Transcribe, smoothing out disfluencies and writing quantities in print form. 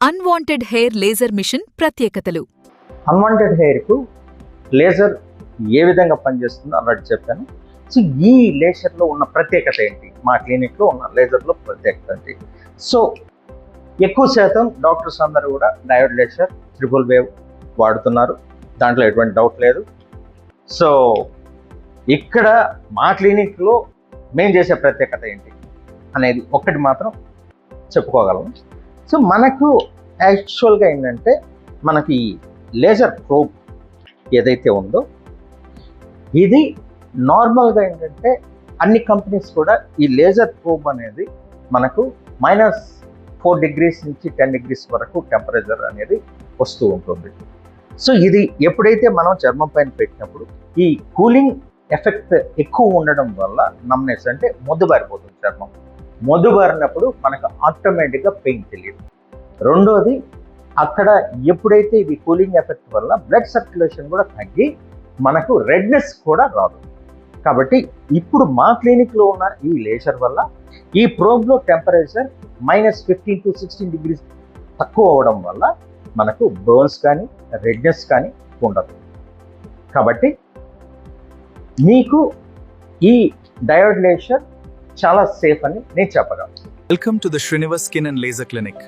Unwanted hair laser machine ప్రత్యేకతలు. Unwanted హెయిర్కు laser ఏ విధంగా పనిచేస్తుందో అన్నట్టు చెప్పాను. సో ఈ లేజర్లో ఉన్న ప్రత్యేకత ఏంటి, మా క్లినిక్లో ఉన్న లేజర్లో ప్రత్యేకత ఏంటి? సో ఎక్కువ శాతం డాక్టర్స్ అందరూ కూడా డయోడ్ లేజర్, ట్రిపుల్ వేవ్ వాడుతున్నారు, దాంట్లో ఎటువంటి డౌట్ లేదు. సో ఇక్కడ మా క్లినిక్లో మేము చేసే ప్రత్యేకత ఏంటి అనేది ఒక్కటి మాత్రం చెప్పుకోగలం. సో మనకు యాక్చువల్గా ఏంటంటే మనకి లేజర్ ప్రోబ్ ఏదైతే ఉందో ఇది నార్మల్గా ఏంటంటే అన్ని కంపెనీస్ కూడా ఈ లేజర్ ప్రోబ్ అనేది మనకు -4 degrees నుంచి 10 degrees వరకు టెంపరేచర్ అనేది వస్తూ ఉంటుంది. సో ఇది ఎప్పుడైతే మనం చర్మం పైన పెట్టినప్పుడు ఈ కూలింగ్ ఎఫెక్ట్ ఎక్కువ ఉండడం వల్ల నమ్నెస్ అంటే మొద్దుబారిపోతుంది చర్మం. మొద్దుబారినప్పుడు మనకు ఆటోమేటిక్గా పెయిన్ తెలియదు. రెండోది అక్కడ ఎప్పుడైతే ఇది కూలింగ్ ఎఫెక్ట్ వల్ల బ్లడ్ సర్క్యులేషన్ కూడా తగ్గి మనకు రెడ్నెస్ కూడా రాదు. కాబట్టి ఇప్పుడు మా క్లినిక్లో ఉన్న ఈ లేజర్ వల్ల ఈ ప్రోబ్లో టెంపరేచర్ -15 to 16 degrees తక్కువ అవడం వల్ల మనకు బర్న్స్ కానీ రెడ్నెస్ కానీ ఉండదు. కాబట్టి మీకు ఈ డయోడ్ లేజర్ చాలా సేఫ్ అని నేను చెప్పగలను. Welcome to the Srinivas Skin and Laser Clinic.